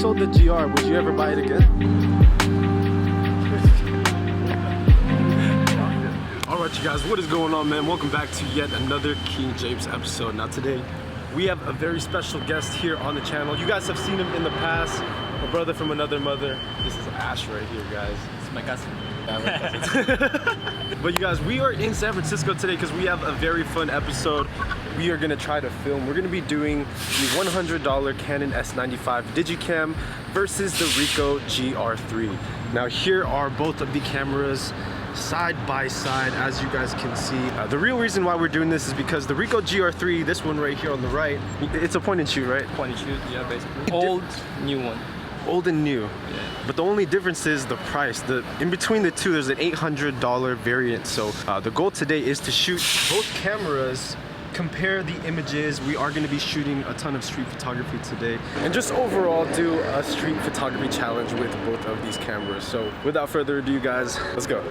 sold the GR, would you ever buy it again? Alright you guys, what is going on, man? Welcome back to yet another King James episode. Now today, we have a very special guest here on the channel. You guys have seen him in the past. A brother from another mother. This is Ash right here, guys. It's my cousin. But you guys, we are in San Francisco today because we have a very fun episode. We are gonna try to film. We're gonna be doing the $100 Canon S95 DIGICAM versus the Ricoh GR3. Now here are both of the cameras side by side, as you guys can see. The real reason why we're doing this is because the Ricoh GR3, this one right here on the right, it's a point and shoot, right? Point and shoot, yeah, basically. Old, new one. Old and new. Yeah. But the only difference is the price. In between the two, there's an $800 variant. So the goal today is to shoot both cameras, compare the images. We are going to be shooting a ton of street photography today, and just overall do a street photography challenge with both of these cameras. So without further ado, guys, let's go.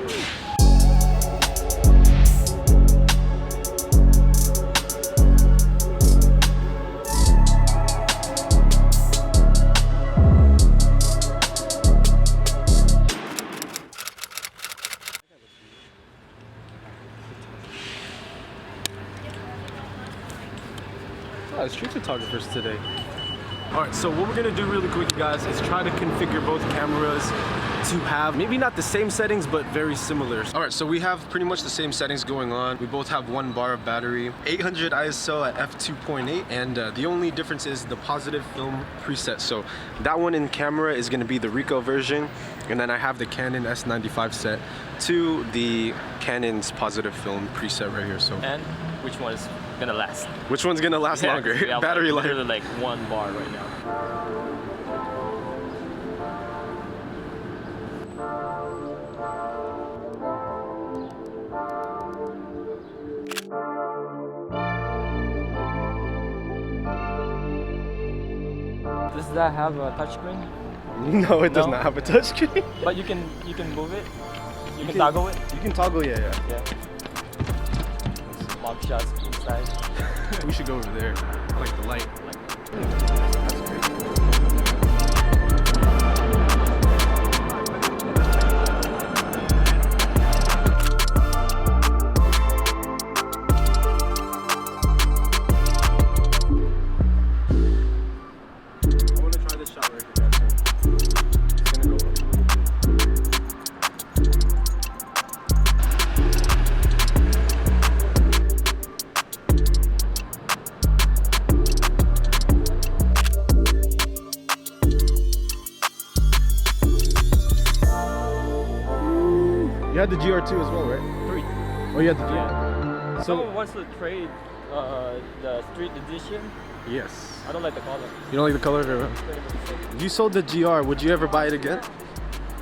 Street photographers today. Alright, so what we're gonna do really quick, guys, is try to configure both cameras to have maybe not the same settings but very similar. Alright, so we have pretty much the same settings going on. We both have 1 bar of battery, 800 ISO at f2.8, and the only difference is the positive film preset. So that one in camera is gonna be the Ricoh version, and then I have the Canon S95 set to the Canon's positive film preset right here. So And which one is gonna last? Which one's gonna last longer? Battery life. Literally like 1 bar right now. Does that have a touchscreen? No, it does No? not have a touchscreen. But you can move it. You can toggle it. You can toggle, yeah. Yeah. Mob shots inside. We should go over there. I like the light. That's great. I want to try this shot right here, guys. It's gonna go up. You had the GR2 as well, right? 3. Oh, you had the 3? Yeah. So, Someone wants to trade the street edition. yes. I don't like the color. You don't like the color? Or... If you sold the GR, would you ever buy it again?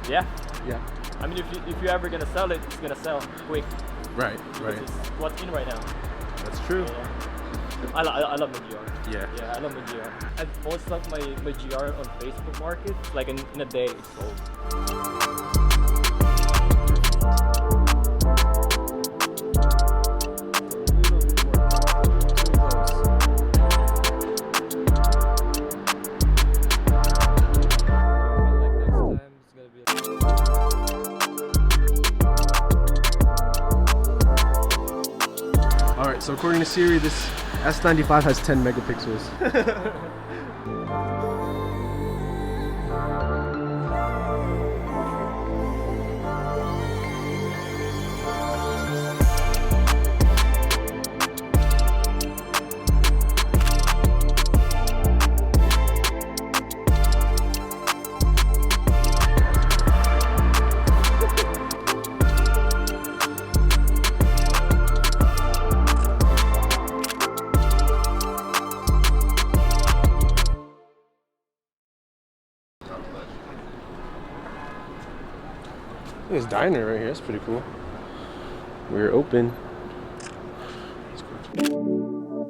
Yeah. Yeah. I mean, if you're ever gonna sell it, it's gonna sell quick. Right, right. It's what's in right now. That's true. Yeah. I love my GR. Yeah. Yeah, I love my GR. I post up my GR on Facebook Market, like in a day it's sold. Alright, so according to Siri, this S95 has 10 megapixels. This diner right here, that's pretty cool. We're open. Let's go.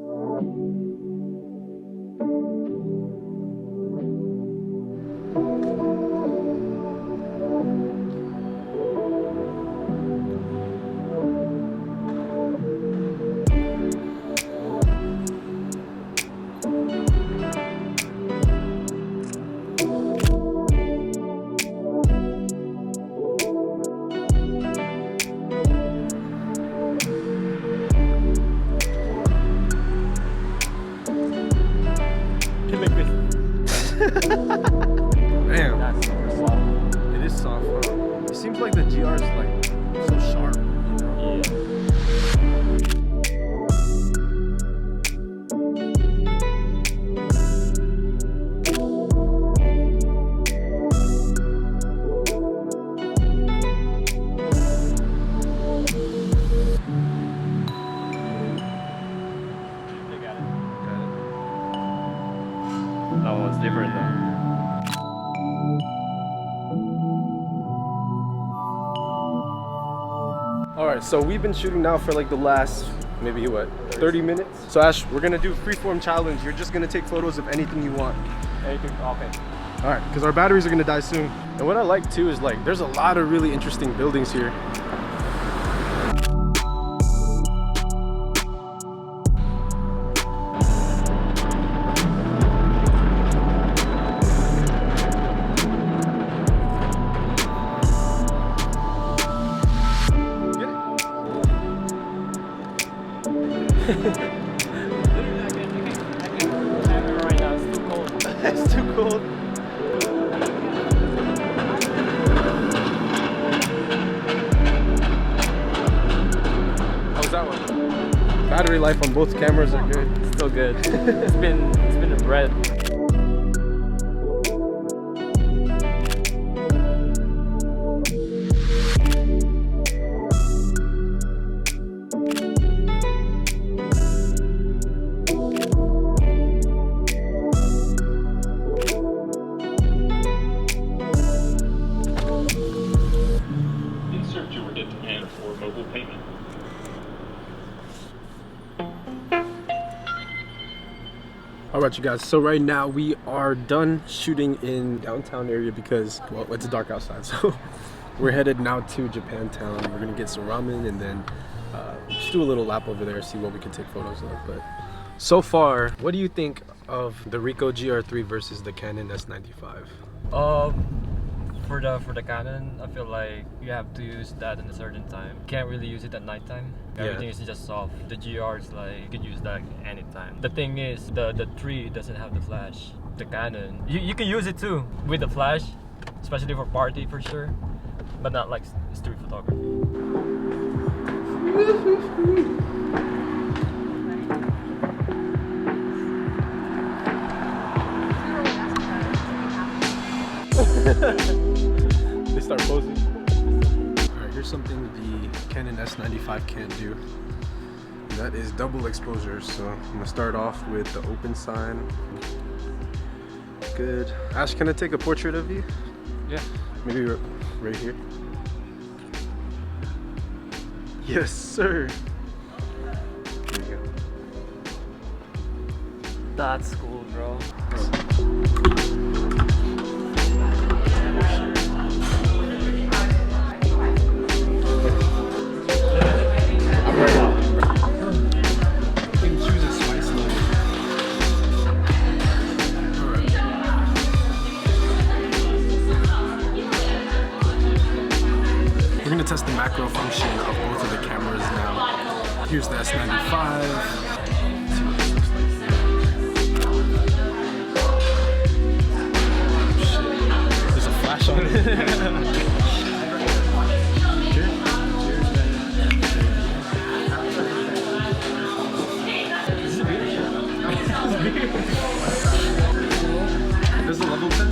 Damn. That's super soft. It is soft, huh? It seems like the GR is like so sharp, you know? Yeah. They got it. Got it. That one's different though. All right, so we've been shooting now for like the last maybe what 30 minutes. So Ash, we're gonna do freeform challenge. You're just gonna take photos of anything you want. Anything? Okay. All right, because our batteries are gonna die soon. And what I like too is like there's a lot of really interesting buildings here. Right now, it's too cold. It's too cold. How's that one? Battery life on both cameras are good. Still good. It's been a bread. Insert your debit PAN for mobile payment. All right, you guys. So right now we are done shooting in downtown area because, well, it's dark outside. So we're headed now to Japantown. We're gonna get some ramen and then just do a little lap over there, see what we can take photos of. But so far, what do you think of the Ricoh GR3 versus the Canon S95? For the Canon, I feel like you have to use that in a certain time. You can't really use it at nighttime. Yeah. Everything is just soft. The GR is like you could use that anytime. The thing is, the 3 doesn't have the flash. The Canon, you can use it too with the flash, especially for party for sure, but not like street photography. They start posing. All right, here's something the Canon S95 can't do. That is double exposure. So I'm gonna start off with the open sign. Good. Ash, can I take a portrait of you? Yeah. Maybe right here. Yes, sir. There you go. That's cool, bro. We're gonna test the macro function of both of the cameras now. Here's the S95. Let's see what this looks like. Oh, shit. There's a flash on it. This is a level 10?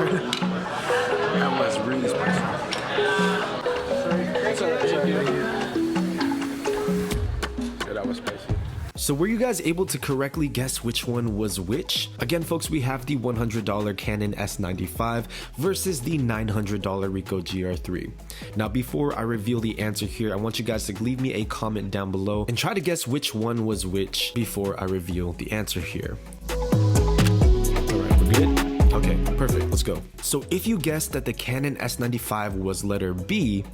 sorry. That was really spicy. Yeah, that was spicy. So were you guys able to correctly guess which one was which? Again, folks, we have the $100 Canon S95 versus the $900 Ricoh GR3. Now, before I reveal the answer here, I want you guys to leave me a comment down below and try to guess which one was which before I reveal the answer here. Alright, we're good? Okay, perfect, let's go. So if you guessed that the Canon S95 was letter B,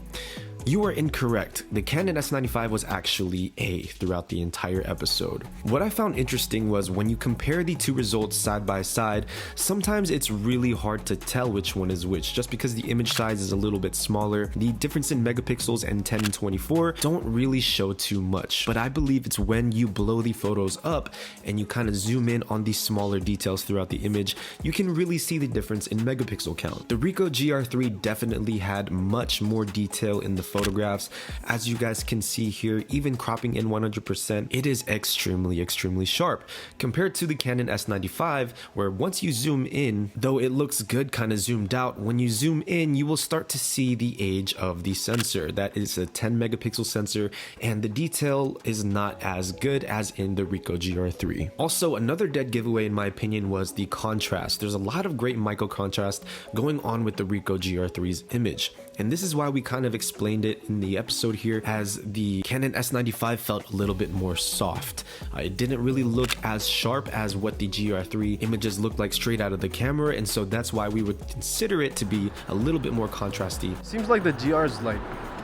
you are incorrect. The Canon S95 was actually A throughout the entire episode. What I found interesting was when you compare the two results side by side, sometimes it's really hard to tell which one is which just because the image size is a little bit smaller. The difference in megapixels and 10 and 24 don't really show too much, but I believe it's when you blow the photos up and you kind of zoom in on these smaller details throughout the image, you can really see the difference in megapixel count. The Ricoh GR3 definitely had much more detail in the photographs. As you guys can see here, even cropping in 100%, it is extremely sharp compared to the Canon S95, where once you zoom in, though it looks good kind of zoomed out, when you zoom in you will start to see the age of the sensor. That is a 10 megapixel sensor and the detail is not as good as in the Ricoh GR3. Also, another dead giveaway in my opinion was the contrast. There's a lot of great micro contrast going on with the Ricoh GR3's image, and this is why we kind of explained it in the episode here, as the Canon S95 felt a little bit more soft. It didn't really look as sharp as what the GR3 images looked like straight out of the camera, and so that's why we would consider it to be a little bit more contrasty. Seems like the GR is like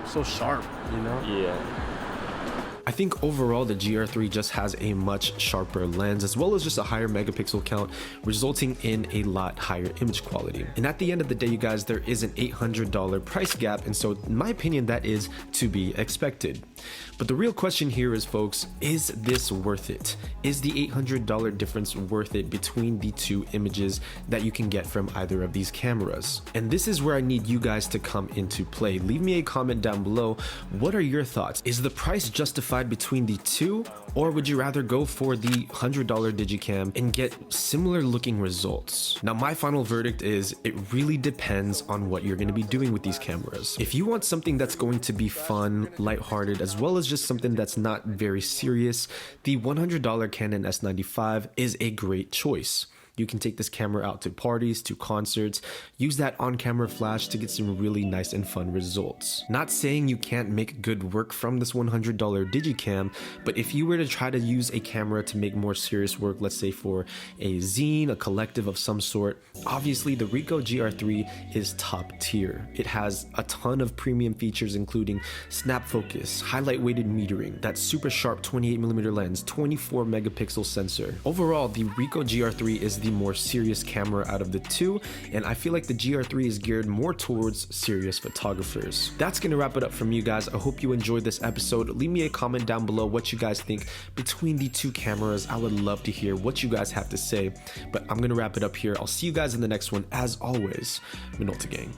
so sharp, you know? Yeah. I think overall the GR3 just has a much sharper lens as well as just a higher megapixel count, resulting in a lot higher image quality. And at the end of the day, you guys, there is an $800 price gap, and so in my opinion that is to be expected. But the real question here is, folks, is this worth it? Is the $800 difference worth it between the two images that you can get from either of these cameras? And this is where I need you guys to come into play. Leave me a comment down below. What are your thoughts? Is the price justified between the two, or would you rather go for the $100 DIGICAM and get similar looking results? Now, my final verdict is it really depends on what you're going to be doing with these cameras. If you want something that's going to be fun, lighthearted, as well as just something that's not very serious, the $100 Canon S95 is a great choice. You can take this camera out to parties, to concerts, use that on-camera flash to get some really nice and fun results. Not saying you can't make good work from this $100 DIGICAM, but if you were to try to use a camera to make more serious work, let's say for a zine, a collective of some sort, obviously the Ricoh GR3 is top tier. It has a ton of premium features including snap focus, highlight weighted metering, that super sharp 28mm lens, 24 megapixel sensor. Overall, the Ricoh GR3 is the more serious camera out of the two, and I feel like the GR3 is geared more towards serious photographers. That's gonna wrap it up from you guys. I hope you enjoyed this episode. Leave me a comment down below what you guys think between the two cameras. I would love to hear what you guys have to say, but I'm gonna wrap it up here. I'll see you guys in the next one. As always, Minolta Gang.